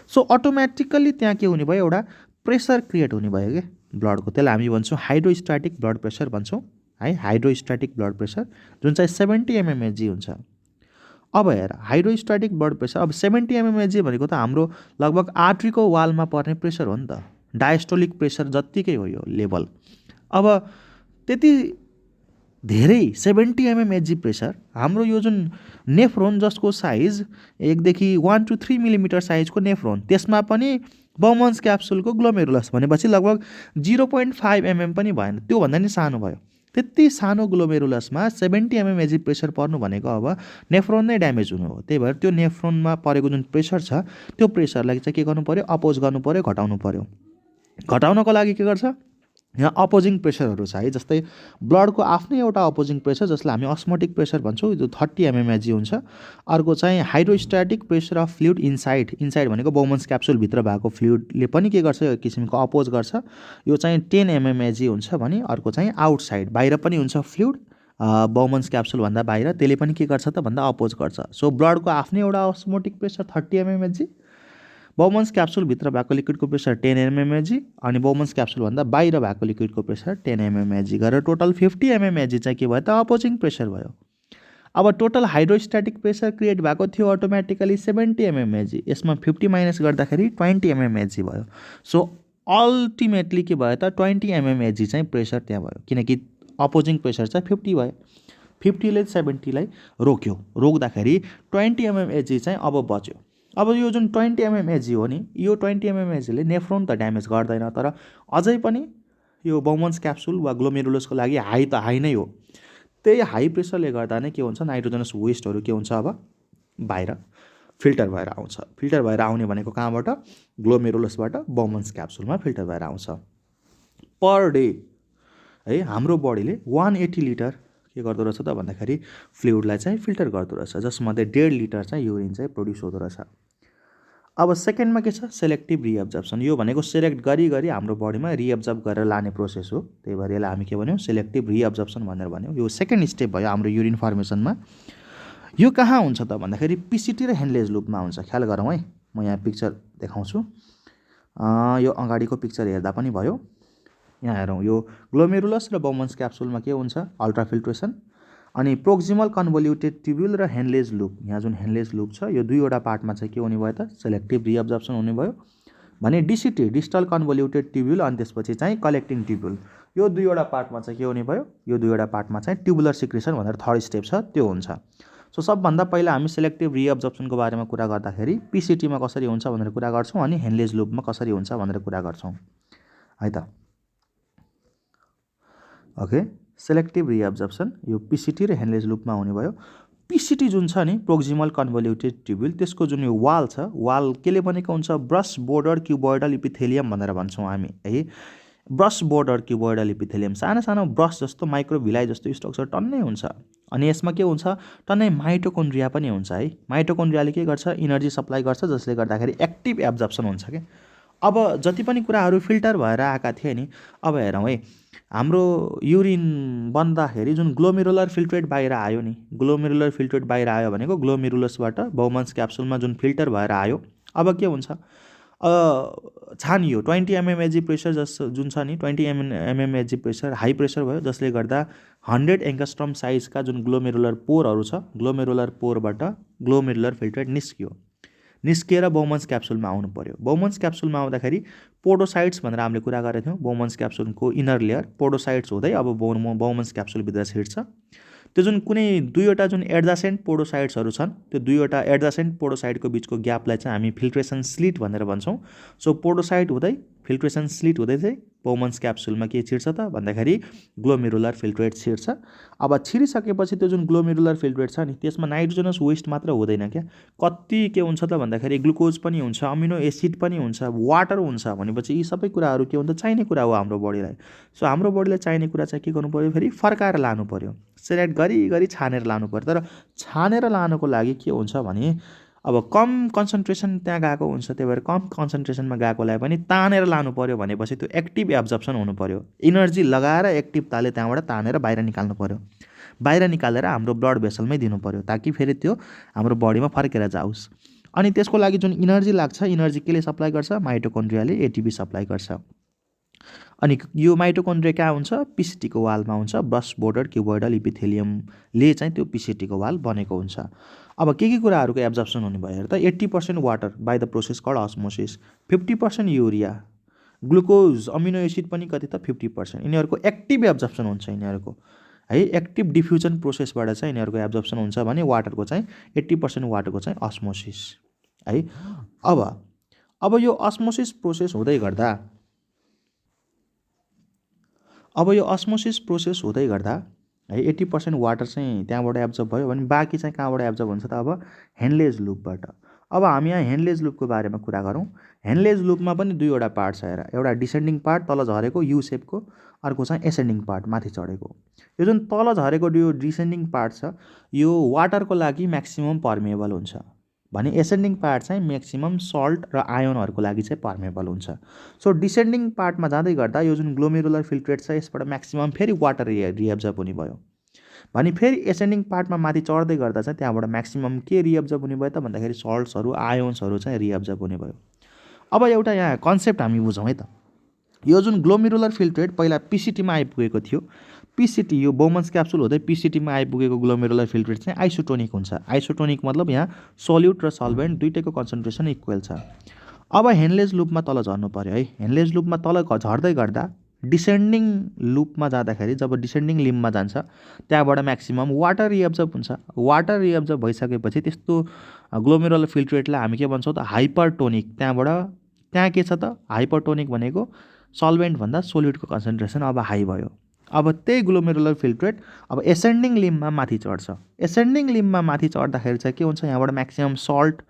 सो अटोमेटिकल्ली त्यहाँ के हुने भयो, एउटा प्रेसर क्रिएट हुने भयो कि ब्लडको। त्यसलाई हामी भन्छौँ हाइड्रोस्ट्याटिक ब्लड प्रेसर भन्छौँ है, हाइड्रोस्ट्याटिक ब्लड प्रेसर, जुन चाहिँ 70 mmHg हुन्छ। अब हेर, हाइड्रोस्ट्याटिक ब्लड प्रेसर, अब 70 mmHg भनेको त हाम्रो लगभग आर्ट्रीको वालमा पर्ने प्रेसर हो नि त, डायस्टोलिक प्रेसर जत्तिकै हो यो लेभल। अब त्यति धेरै 70 mmHg प्रेसर हाम्रो यो जुन नेफ्रोन, जसको साइज 1 देखि 1 to 3 मिलिमिटर साइजको नेफ्रोन, त्यसमा पनि बाउमन्स क्याप्सुलको ग्लोमेरुलस भनेपछि लगभग 0.5 mm पनि भएन, त्योभन्दा नि सानो भयो। त्यति सानो ग्लोमेरुलसमा 70 mmHg प्रेसर पर्नु भनेको अब नेफ्रोन नै ड्यामेज हुनु हो। त्यही भएर त्यो नेफ्रोनमा परेको जुन प्रेसर छ त्यो प्रेसरलाई चाहिँ के गर्नु पर्यो, अपोज गर्नु पर्यो, घटाउनु पर्यो। घटाउनको लागि के गर्छ, यहाँ अपोजिङ प्रेसरहरू छ है। जस्तै ब्लडको आफ्नै एउटा अपोजिङ प्रेसर, जसलाई हामी अस्मोटिक प्रेसर भन्छौँ, जो 30 mmHg हुन्छ। अर्को चाहिँ हाइड्रोस्ट्याटिक प्रेसर अफ फ्लुइड इनसाइड भनेको बाउमन्स क्याप्सुलभित्र भएको फ्लुइडले पनि के गर्छ, एक किसिमको अपोज गर्छ। यो चाहिँ 10 mmHg हुन्छ भने अर्को चाहिँ आउटसाइड, बाहिर पनि हुन्छ फ्लुइड बाउमन्स क्याप्सुलभन्दा बाहिर, त्यसले पनि के गर्छ त भन्दा अपोज गर्छ। सो ब्लडको आफ्नै एउटा अस्मोटिक प्रेसर 30 mmHg, बाउमन्स क्याप्सुलभित्र भएको लिक्विडको प्रेसर 10 mmHg, अनि बाउमन्स क्याप्सुलभन्दा बाहिर भएको लिक्विडको प्रेसर 10 mmHg गरेर टोटल 50 mmHg चाहिँ के भयो त अपोजिङ प्रेसर भयो। अब टोटल हाइड्रोस्ट्याटिक प्रेसर क्रिएट भएको थियो अटोमेटिकली 70 mmHg, यसमा 50 माइनस गर्दाखेरि 20 mmHg भयो। सो अल्टिमेटली के भयो त 20 mmHg चाहिँ प्रेसर त्यहाँ भयो, किनकि अपोजिङ प्रेसर चाहिँ 50 भयो। 50ले 70लाई रोक्यो, रोक्दाखेरि 20 mm Hg चाहिँ अब बच्यो। अब यो जुन 20 mm Hg हो नि, यो 20 mm Hg ले नेफ्रोन त ड्यामेज गर्दैन, तर अझै पनि यो बाउमन्स क्याप्सुल वा ग्लोमेरुलसको लागि हाई त हाई नै हो। त्यही हाई प्रेसरले गर्दा नै के हुन्छ, नाइट्रोजनस वेस्टहरू के हुन्छ, अब बाहिर फिल्टर भएर आउँछ। फिल्टर भएर आउने भनेको कहाँबाट, ग्लोमेरुलसबाट बाउमन्स क्याप्सुलमा फिल्टर भएर आउँछ। पर डे है हाम्रो बडीले 180 लिटर के गर्दो रहेछ त भन्दाखेरि फ्लुइडलाई चाहिँ फिल्टर गर्दो रहेछ, जसमध्ये 1.5 लिटर चाहिँ युरिन चाहिँ प्रोड्युस हुँदो रहेछ। अब सेकेन्डमा के छ, सेलेक्टिभ रिएब्जर्प्सन। यो भनेको सेलेक्ट गरी हाम्रो बडीमा रिएब्जर्ब गरेर लाने प्रोसेस हो, त्यही भएर यसलाई हामी के भन्यौँ, सेलेक्टिभ रिएब्जर्प्सन भनेर भन्यौँ। यो सेकेन्ड स्टेप भयो हाम्रो युरिन फर्मेसनमा। यो कहाँ हुन्छ त भन्दाखेरि पिसिटी र हेन्लेज लुपमा हुन्छ। ख्याल गरौँ है, म यहाँ पिक्चर देखाउँछु। यो अगाडिको पिक्चर हेर्दा पनि भयो। यहाँ हेरौँ, यो ग्लोमेरुलस र बाउमन्स क्याप्सुलमा के हुन्छ, अल्ट्राफिल्ट्रेसन। अनि प्रोक्सिमल कन्भोल्युटेड ट्युब्युल र हेन्लेज लुप, यहाँ जुन हेन्लेज लुप छ यो दुईवटा पार्टमा चाहिँ के हुने भयो त, सेलेक्टिभ रिएब्जर्प्सन हुने भयो। भने डिसिटी डिस्टल कन्भोल्युटेड ट्युब्युल अनि त्यसपछि चाहिँ कलेक्टिङ ट्युब्युल, यो दुईवटा पार्टमा चाहिँ के हुने भयो, यो दुईवटा पार्टमा चाहिँ ट्युबुलर सिक्रेसन भनेर थर्ड स्टेप छ, त्यो हुन्छ। सो सबभन्दा पहिला हामी सेलेक्टिभ रिएब्जर्प्सनको बारेमा कुरा गर्दाखेरि पिसिटीमा कसरी हुन्छ भनेर कुरा गर्छौँ, अनि हेन्लेज लुपमा कसरी हुन्छ भनेर कुरा गर्छौँ है त। ओके, सेलेक्टिभ रिएब्जर्प्सन यो पिसिटी र हेन्लेज लुपमा हुने भयो। पिसिटी जुन छ नि, प्रोक्सिमल कन्भोल्युटेड ट्युब्युल, त्यसको जुन यो वाल छ, वाल केले बनेको हुन्छ, ब्रस बोर्डर क्युबोइडल इपिथेलियम भनेर भन्छौँ हामी है। ब्रस बोर्डर क्युबोइडल इपिथेलियम, सानो सानो ब्रस जस्तो माइक्रोभिलाई जस्तो स्ट्रक्चर टन्नै हुन्छ। अनि यसमा के हुन्छ, टन्नै माइटोकोन्ड्रिया पनि हुन्छ है। माइटोकोन्ड्रियाले के गर्छ, इनर्जी सप्लाई गर्छ, जसले गर्दाखेरि एक्टिभ एब्जर्प्सन हुन्छ क्या। अब जति पनि कुराहरू फिल्टर भएर आएका थिए नि, अब हेरौँ है, हाम्रो युरिन बन्दाखेरि जुन ग्लोमेरुलर फिल्ट्रेट बाहिर आयो नि, ग्लोमेरुलर फिल्ट्रेट बाहिर आयो भनेको ग्लोमेरुलसबाट बाउमन्स क्याप्सुलमा जुन फिल्टर भएर आयो, अब के हुन्छ, छानियो 20 mm Hg प्रेसर जस्तो जुन छ नि, 20 mm Hg pressure high pressure भयो, जसले गर्दा 100 एङ्गस्ट्रम साइजका जुन ग्लोमेरुलर पोरहरू छ, ग्लोमेरुलर पोरबाट ग्लोमेरुलर फिल्ट्रेट निस्किएर बाउमन्स क्याप्सुलमा आउनु पर्यो। बाउमन्स क्याप्सुलमा आउँदाखेरि पोडोसाइट्स भनेर हामीले कुरा गरेको थियौँ, बाउमन्स क्याप्सुलको इनर लेयर पोडोसाइट्स हुँदै अब बाउमन्स क्याप्सुलभित्र छिर्छ। त्यो जुन कुनै दुईवटा जुन एड्जासेन्ट पोडोसाइट्सहरू छन्, त्यो दुईवटा एड्जासेन्ट पोडोसाइटको बिचको ग्यापलाई चाहिँ हामी फिल्ट्रेसन स्लिट भनेर भन्छौँ। सो पोडोसाइट हुँदै फिल्ट्रेसन स्लिट हुँदै चाहिँ बाउमन्स क्याप्सुलमा के छिर्छ त भन्दाखेरि ग्लोमेरुलर फिल्ट्रेट छिर्छ। अब छिरिसकेपछि त्यो जुन ग्लोमेरुलर फिल्ट्रेट छ नि, त्यसमा नाइट्रोजनस वेस्ट मात्र हुँदैन क्या, कति के हुन्छ त भन्दाखेरि ग्लुकोज पनि हुन्छ, अमिनो एसिड पनि हुन्छ, वाटर हुन्छ। भनेपछि यी सबै कुराहरू के हुन्छ, चाहिने कुरा हो हाम्रो बडीलाई। सो हाम्रो बडीलाई चाहिने कुरा चाहिँ के गर्नु पर्यो, फेरि फर्काएर लानु पर्यो, सेलेक्ट गरी छानेर लानु पर्यो। तर छानेर लानुको लागि के हुन्छ भने, अब कम कन्सन्ट्रेसन त्यहाँ गएको हुन्छ, त्यही भएर कम कन्सन्ट्रेसनमा गएकोलाई पनि तानेर लानु पर्यो। भनेपछि त्यो एक्टिभ एब्जर्प्सन हुनु पर्यो, इनर्जी लगाएर एक्टिभताले त्यहाँबाट तानेर बाहिर निकाल्नु पर्यो, बाहिर निकालेर हाम्रो ब्लड भेसलमै दिनु पर्यो, ताकि फेरि त्यो हाम्रो बडीमा फर्केर जाओस्। अनि त्यसको लागि जुन इनर्जी लाग्छ, इनर्जी केले सप्लाई गर्छ, माइटोकोन्ड्रियाले एटिपी सप्लाई गर्छ। अनि यो माइटोकोन्ड्रिया कहाँ हुन्छ, पिसिटीको वालमा हुन्छ। ब्रस बोर्डर क्युबोइडल इपिथेलियमले चाहिँ त्यो पिसिटीको वाल बनेको हुन्छ। अब के कुराहरूको एब्जर्प्सन हुने भयो त, 80% water by the process called osmosis, 50% urea, glucose, amino acid पनि कति त 50%। यिनीहरूको एक्टिभ एब्जर्प्सन हुन्छ यिनीहरूको है, एक्टिभ डिफ्युजन प्रोसेसबाट चाहिँ यिनीहरूको एब्जर्प्सन हुन्छ। भने वाटरको चाहिँ 80% वाटरको चाहिँ अस्मोसिस है। अब यो अस्मोसिस प्रोसेस हुँदै गर्दा है 80% वाटर चाहिँ त्यहाँबाट एब्जर्ब भयो भने बाँकी चाहिँ कहाँबाट एब्जर्ब हुन्छ त, अब हेन्लेज लुपबाट। अब हामी यहाँ हेन्लेज लुपको बारेमा कुरा गरौँ। हेन्लेज लुपमा पनि दुईवटा पार्ट छ हेर, एउटा डिसेन्डिङ पार्ट तल झरेको यु सेपको, अर्को चाहिँ एसेन्डिङ पार्ट माथि चढेको। यो जुन तल झरेको यो डिसेन्डिङ पार्ट छ, यो वाटरको लागि म्याक्सिमम पर्मिएबल हुन्छ भने एसेन्डिङ पार्ट चाहिँ म्याक्सिमम सल्ट र आयोनहरूको लागि चाहिँ पर्मिएबल हुन्छ। सो डिसेन्डिङ पार्टमा जाँदै गर्दा यो जुन ग्लोमेरुलर फिल्ट्रेट छ, यसबाट म्याक्सिमम फेरि वाटर रिएब्जर्ब हुने भयो। भने फेरि एसेन्डिङ पार्टमा माथि चढ्दै गर्दा चाहिँ त्यहाँबाट म्याक्सिमम के रिएब्जर्ब हुने भयो त भन्दाखेरि सल्ट्सहरू, आयोन्सहरू चाहिँ रिएब्जर्ब हुने भयो। अब एउटा यहाँ कन्सेप्ट हामी बुझौँ है त, यो जुन ग्लोमेरुलर फिल्ट्रेट पहिला पिसिटीमा आइपुगेको थियो, पिसिटी यो बाउमन्स क्याप्सुल हुँदै पिसिटीमा आइपुगेको ग्लोमेरुलर फिल्ट्रेट चाहिँ आइसोटोनिक हुन्छ। आइसोटोनिक मतलब यहाँ सोल्युट र सल्भेन्ट दुइटैको कन्सन्ट्रेसन इक्वल छ। अब हेन्लेज लुपमा तल झर्नु पर्यो है। हेन्लेज लुपमा तल झर्दै गर्दा डिसेन्डिङ लुपमा जाँदाखेरि जब डिसेन्डिङ लिम्बमा जान्छ त्यहाँबाट म्याक्सिमम वाटर रिएब्जर्ब हुन्छ। वाटर रिएब्जर्ब भइसकेपछि त्यस्तो ग्लोमेरुलर फिल्ट्रेटलाई हामी के भन्छौँ त हाइपरटोनिक। त्यहाँ के छ त हाइपरटोनिक भनेको सल्भेन्टभन्दा सोलिडको कन्सन्ट्रेसन अब हाई भयो। अब त्यही ग्लोमेरुलर फिल्ट्रेट अब एसेन्डिङ लिम्बमा माथि चढ्छ। एसेन्डिङ लिम्बमा माथि चढ्दाखेरि चाहिँ के हुन्छ यहाँबाट म्याक्सिमम सल्ट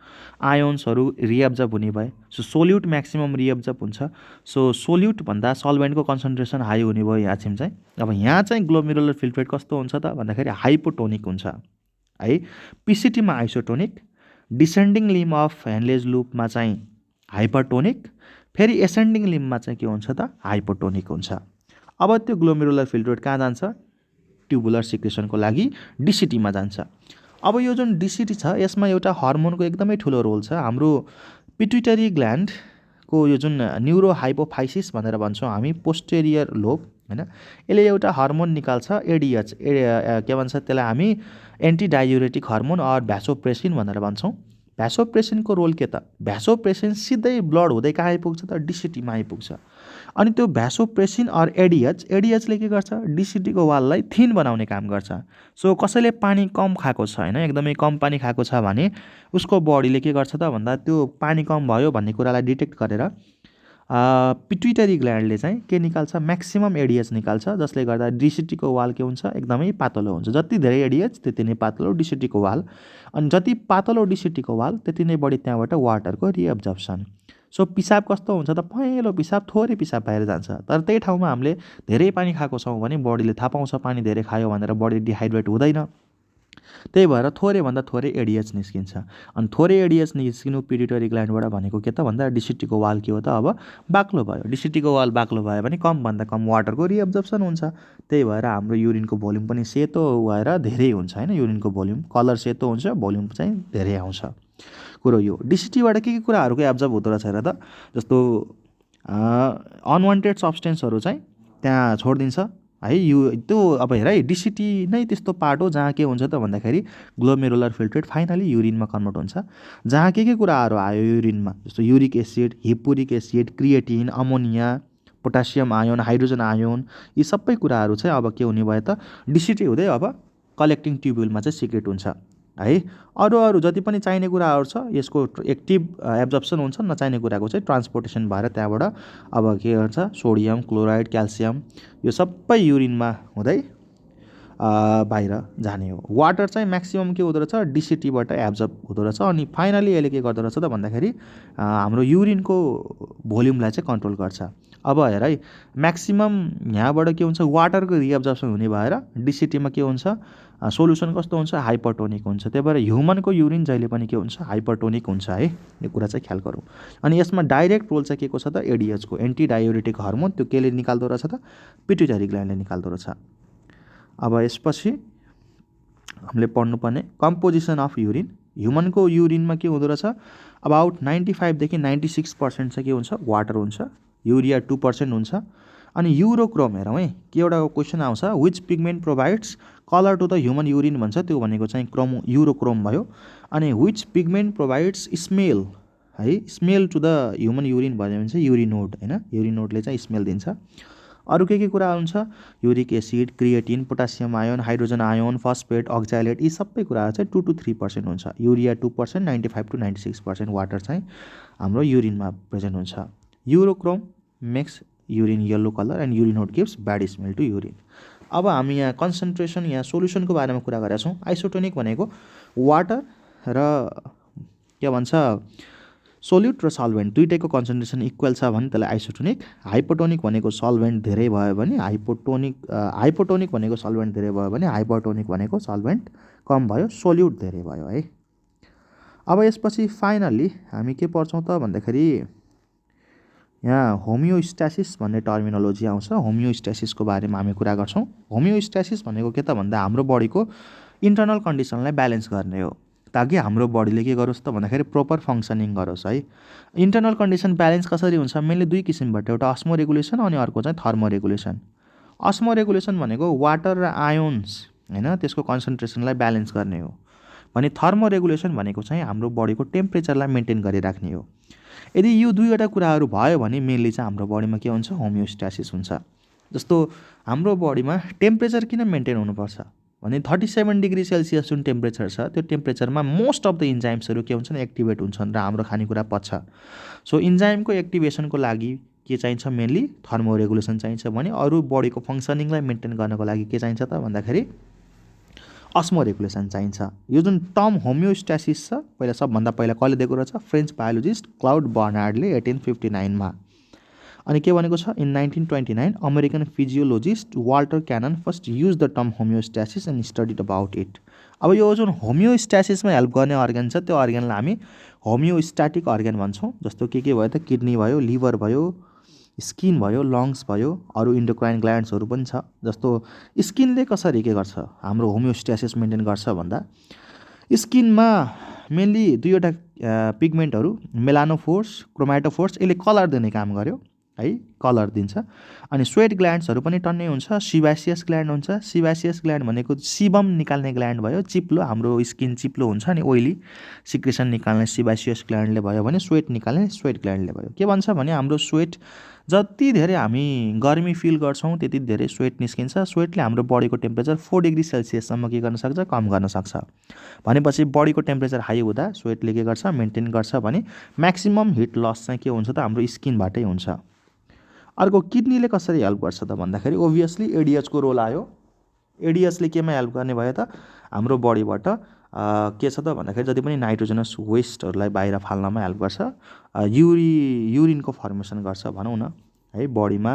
आयोन्सहरू रिएब्जर्ब हुने भए। सो सोल्युट म्याक्सिमम रिएब्जर्ब हुन्छ। सो सोल्युटभन्दा सल्भेन्टको कन्सन्ट्रेसन हाई हुने भयो यहाँ चाहिँ। अब यहाँ चाहिँ ग्लोमेरुलर फिल्ट्रेट कस्तो हुन्छ त भन्दाखेरि हाइपोटोनिक हुन्छ है। पिसिटीमा isotonic, descending limb of Henle's लुपमा चाहिँ हाइपरटोनिक, फेरि एसेन्डिङ लिम्बमा चाहिँ के हुन्छ त हाइपोटोनिक हुन्छ। अब त्यो ग्लोमेरुलर फिल्ट्रेट कहाँ जान्छ ट्युबुलर सिक्रेसनको लागि डिसिटीमा जान्छ। अब यो जुन डिसिटी छ यसमा एउटा हर्मोनको एकदमै ठुलो रोल छ। हाम्रो पिट्युटरी ग्ल्यान्डको यो जुन न्युरो हाइपोफाइसिस भनेर भन्छौँ हामी पोस्टेरियर लोब हैन, यसले एउटा हर्मोन निकाल्छ एडिएच, के भन्छ त्यसलाई हामी एन्टी डायुरेटिक हर्मोन अर भ्यासोप्रेसिन भनेर भन्छौँ। भ्यासोप्रेसिनको रोल के त भ्यासोप्रेसिन सिधै ब्लड हुँदै कहाँ आइपुग्छ त डिसिटीमा आइपुग्छ। अनि त्यो भ्यासोप्रेसिन अर एडिएचले के गर्छ डिसिटीको वाललाई थिन बनाउने काम गर्छ। सो कसैले पानी कम खाएको छ हैन, एकदमै कम पानी खाएको छ भने उसको बडीले के गर्छ त भन्दा त्यो पानी कम भयो भन्ने कुरालाई डिटेक्ट गरेर पिट्युटरी ग्ल्यान्डले चाहिँ के निकाल्छ म्याक्सिमम एडिएच निकाल्छ, जसले गर्दा डिसिटीको वाल के हुन्छ एकदमै पातलो हुन्छ। जति धेरै एडिएच त्यति नै पातलो डिसिटीको वाल, अनि जति पातलो डिसिटीको वाल त्यति नै बढी त्यहाँबाट वाटरको रिएब्जर्प्सन। सो पिसाब कस्तो हुन्छ त पहेँलो पिसाब, थोरै पिसाब बाहिर जान्छ। तर त्यही ठाउँमा हामीले धेरै पानी खाएको छौँ भने बडीले थाहा पाउँछ पानी धेरै खायो भनेर बडी डिहाइड्रेट हुँदैन। त्यही भएर थोरैभन्दा थोरै एडिएच निस्किन्छ। अनि थोरै एडिएच निस्किनु पिट्युटरी ग्ल्यान्डबाट भनेको के त भन्दा डिसिटीको वाल के हो त अब बाक्लो भयो। डिसिटीको वाल बाक्लो भयो भने कमभन्दा कम वाटरको रिएब्जर्प्सन हुन्छ। त्यही भएर हाम्रो युरिनको भोल्युम पनि सेतो भएर धेरै हुन्छ हैन। युरिनको भोल्युम कलर सेतो हुन्छ, भोल्युम चाहिँ धेरै आउँछ। कुरो यो डिसिटीबाट के कुराहरूको एब्जर्ब हुँदो रहेछ र त जस्तो अनवान्टेड सब्सटेन्सहरू चाहिँ त्यहाँ छोडिदिन्छ है। यो त्यो अब हेर है डिसिटी नै त्यस्तो पार्ट हो जहाँ के हुन्छ त भन्दाखेरि ग्लोमेरुलर फिल्ट्रेट फाइनली युरिनमा कन्भर्ट हुन्छ, जहाँ के कुराहरू आयो युरिनमा जस्तो uric acid, hippuric acid, creatine, ammonia, potassium ion, hydrogen ion, यी सबै कुराहरू चाहिँ अब के हुने भयो त डिसिटी हुँदै अब कलेक्टिङ ट्युब्युलमा चाहिँ सिक्रेट हुन्छ है। अरू जति पनि चाहिने कुराहरू छ यसको एक्टिभ एब्जर्प्सन हुन्छ, नचाहिने कुराको चाहिँ ट्रान्सपोर्टेसन भएर त्यहाँबाट अब के गर्छ सोडियम, क्लोराइड, क्याल्सियम यो सबै युरिनमा हुँदै बाहिर जाने हो। वाटर चाहिँ म्याक्सिमम के हुँदो रहेछ डिसिटीबाट एब्जर्ब हुँदो रहेछ। अनि फाइनली यसले के गर्दो रहेछ त भन्दाखेरि हाम्रो युरिनको भोल्युमलाई चाहिँ कन्ट्रोल गर्छ। अब हेर है म्याक्सिमम यहाँबाट के हुन्छ वाटरको रिएब्जर्प्सन हुने भएर डिसिटीमा के हुन्छ सोल्युसन कस्तो हुन्छ हाइपरटोनिक हुन्छ। त्यही भएर ह्युमनको युरिन जहिले पनि के हुन्छ हाइपरटोनिक हुन्छ है, यो कुरा चाहिँ ख्याल गरौँ। अनि यसमा डाइरेक्ट रोल चाहिँ के को छ त एडिएचको, एन्टी डायुरेटिक हर्मोन, त्यो केले निकाल्दो रहेछ त पिट्युटरी ग्ल्यान्डले निकाल्दो रहेछ। अब यसपछि हामीले पढ्नुपर्ने कम्पोजिसन अफ युरिन। ह्युमनको युरिनमा के हुँदो रहेछ अबाउट 95 देखि 96% चाहिँ के हुन्छ वाटर हुन्छ, युरिया 2% हुन्छ। अनि युरोक्रोम हेरौँ है के एउटा क्वेसन आउँछ which pigment provides colour to the human urine भन्छ, त्यो भनेको चाहिँ युरोक्रोम भयो। अनि विच पिगमेन्ट प्रोभाइड्स स्मेल है, smell to the human urine भन्यो भने चाहिँ युरिनोड हैन, युरिनोडले चाहिँ स्मेल दिन्छ। अरू के कुरा हुन्छ uric acid, creatine, potassium ion, hydrogen ion, phosphate, oxalate, यी सबै कुराहरू चाहिँ 2 to 3% हुन्छ। युरिया 2%, 95 to 96% वाटर चाहिँ हाम्रो युरिनमा प्रेजेन्ट हुन्छ। Urochrome makes urine yellow colour and urinod gives bad smell to urine. अब हामी यहाँ कन्सन्ट्रेसन यहाँ सोल्युसनको बारेमा कुरा गरेका छौँ। आइसोटोनिक भनेको वाटर र के भन्छ सोल्युट र सल्भेन्ट दुईटैको कन्सन्ट्रेसन इक्वल छ भने त्यसलाई आइसोटोनिक। हाइपोटोनिक भनेको सल्भेन्ट धेरै भयो भने हाइपोटोनिक भनेको सल्भेन्ट धेरै भयो भने हाइपरटोनिक भनेको सल्भेन्ट कम भयो, सोल्युट धेरै भयो है। अब यसपछि फाइनल्ली हामी के पढ्छौँ त भन्दाखेरि यहाँ होमियोस्ट्यासिस भन्ने टर्मिनोलोजी आउँछ। होमियोस्ट्यासिसको बारेमा हामी कुरा गर्छौँ। होमियोस्ट्यासिस भनेको के त भन्दा हाम्रो बडीको इन्टर्नल कन्डिसनलाई ब्यालेन्स गर्ने हो, ताकि हाम्रो बडीले के गरोस् त भन्दाखेरि प्रोपर फङ्सनिङ गरोस् है। इन्टर्नल कन्डिसन ब्यालेन्स कसरी हुन्छ मेनली दुई किसिमबाट, एउटा अस्मो रेगुलेसन अनि अर्को चाहिँ थर्मो रेगुलेसन। अस्मो रेगुलेसन भनेको वाटर र आयोन्स हैन त्यसको कन्सन्ट्रेसनलाई ब्यालेन्स गर्ने हो भने थर्मो रेगुलेसन भनेको चाहिँ हाम्रो बडीको टेम्परेचरलाई मेन्टेन गरिराख्ने हो। यदि यो दुईवटा कुराहरू भयो भने मेनली चाहिँ हाम्रो बडीमा के हुन्छ होमियोस्ट्यासिस हुन्छ। जस्तो हाम्रो बडीमा टेम्परेचर किन मेन्टेन हुनुपर्छ भने 37 डिग्री सेल्सियस जुन टेम्परेचर छ त्यो टेम्परेचरमा मोस्ट अफ द इन्जाइम्सहरू के हुन्छन् एक्टिभेट हुन्छन् र हाम्रो खानेकुरा पच्छ। सो इन्जाइमको एक्टिभेसनको लागि के चाहिन्छ मेनली थर्मोरेगुलेसन चाहिन्छ भने अरू बडीको फङ्सनिङलाई मेन्टेन गर्नको लागि के चाहिन्छ त भन्दाखेरि अस्मोरेगुलेसन चाहिन्छ। यो जुन टर्म होमियोस्ट्यासिस छ सबभन्दा पहिला कसले दिएको रहेछ फ्रेन्च बायोलोजिस्ट क्लाउड बर्नार्डले 1859 मा। अनि के भनेको छ in 1929 American physiologist Walter Cannon first use the term homeostasis and studied about it. अब यो जुन होमियोस्ट्यासिसमा हेल्प गर्ने अर्गन छ त्यो अर्गनलाई हामी होमियोस्ट्याटिक अर्गन भन्छौँ। जस्तो के भयो त किडनी भयो, लिभर भयो, स्किन भयो, लङ्स भयो, अरू इन्डोक्राइन ग्ल्यान्ड्सहरू पनि छ। जस्तो स्किनले कसरी के गर्छ हाम्रो होमियोस्ट्यासिस मेन्टेन गर्छ भन्दा स्किनमा मेनली दुईवटा पिगमेन्टहरू मेलानोफोर्स, क्रोमाटोफोर्स, यसले कलर दिने काम गर्यो है, कलर दिन्छ। अनि स्वेट ग्ल्यान्ड्सहरू पनि टन्नै हुन्छ। सिबासियस ग्ल्यान्ड हुन्छ। सिबासियस ग्ल्यान्ड भनेको सिबम निकाल्ने ग्ल्यान्ड भयो, चिप्लो, हाम्रो स्किन चिप्लो हुन्छ नि ओइली सिक्रेसन निकाल्ने सिबासियस ग्ल्यान्डले भयो भने स्वेट निकाल्ने स्वेट ग्ल्यान्डले भयो। के भन्छ भने हाम्रो स्वेट जति धेरै हामी गर्मी फिल गर्छौँ त्यति धेरै स्वेट निस्किन्छ। स्वेटले हाम्रो बडीको टेम्परेचर 4 डिग्री सेल्सियससम्म के गर्न सक्छ कम गर्न सक्छ। भनेपछि बडीको टेम्परेचर हाई हुँदा स्वेटले के गर्छ मेन्टेन गर्छ भने म्याक्सिमम हिट लस चाहिँ के हुन्छ त हाम्रो स्किनबाटै हुन्छ। अर्को किडनीले कसरी हेल्प गर्छ त भन्दाखेरि ओभियसली एडिएचको रोल आयो। एडिएचले केमा हेल्प गर्ने भयो त हाम्रो बडीबाट के छ त भन्दाखेरि जति पनि नाइट्रोजनस वेस्टहरूलाई बाहिर फाल्नमा हेल्प गर्छ। युरिनको फर्मेसन गर्छ भनौँ न है। बडीमा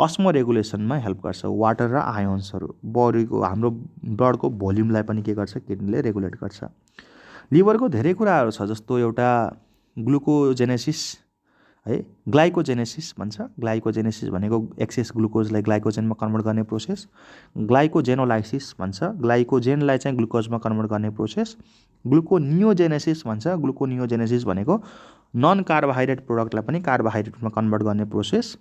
अस्मो रेगुलेसनमा हेल्प गर्छ। वाटर र आयोन्सहरू बडीको हाम्रो ब्लडको भोल्युमलाई पनि के गर्छ किडनीले रेगुलेट गर्छ। लिभरको धेरै कुराहरू छ जस्तो एउटा ग्लुकोजेनेसिस है, ग्लाइकोजेनेसिस भन्छ। ग्लाइकोजेनेसिस भनेको एक्सेस ग्लुकोजलाई ग्लाइकोजेनमा कन्भर्ट गर्ने प्रोसेस। ग्लाइकोजेनोलाइसिस भन्छ, ग्लाइकोजेनलाई चाहिँ ग्लुकोजमा कन्भर्ट गर्ने प्रोसेस। ग्लुकोनियोजेनेसिस भन्छ, ग्लुकोनियोजेनेसिस भनेको नन कार्बोहाइड्रेट प्रोडक्टलाई पनि कार्बोहाइड्रेटमा कन्भर्ट गर्ने प्रोसेस।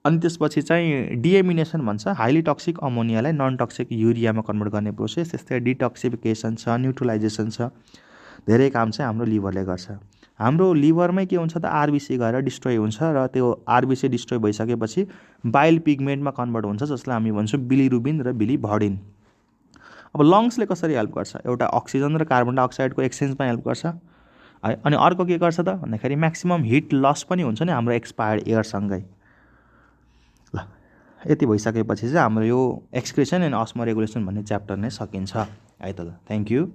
अनि त्यसपछि चाहिँ डिएमिनेसन भन्छ, हाइली टक्सिक अमोनियालाई नन टक्सिक युरियामा कन्भर्ट गर्ने प्रोसेस। त्यस्तै डिटक्सिफिकेसन छ, न्युट्रलाइजेसन छ, धेरै काम चाहिँ हाम्रो लिभरले गर्छ। हाम्रो लिभरमै के हुन्छ त आरबिसी गएर डिस्ट्रोय हुन्छ र त्यो आरबिसी डिस्ट्रोय भइसकेपछि बाइल पिगमेन्टमा कन्भर्ट हुन्छ जसलाई हामी भन्छौँ बिलिरुबिन र बिलिभर्डिन। अब लङ्सले कसरी हेल्प गर्छ एउटा अक्सिजन र कार्बन डाइअक्साइडको एक्सचेन्जमा हेल्प गर्छ है। अनि अर्को के गर्छ त भन्दाखेरि म्याक्सिमम हिट लस पनि हुन्छ नि हाम्रो एक्सपायर्ड एयरसँगै। ल यति भइसकेपछि चाहिँ हाम्रो यो एक्सक्रिसन एन्ड अस्मो रेगुलेसन भन्ने च्याप्टर नै सकिन्छ है त। ल थ्याङ्क यू।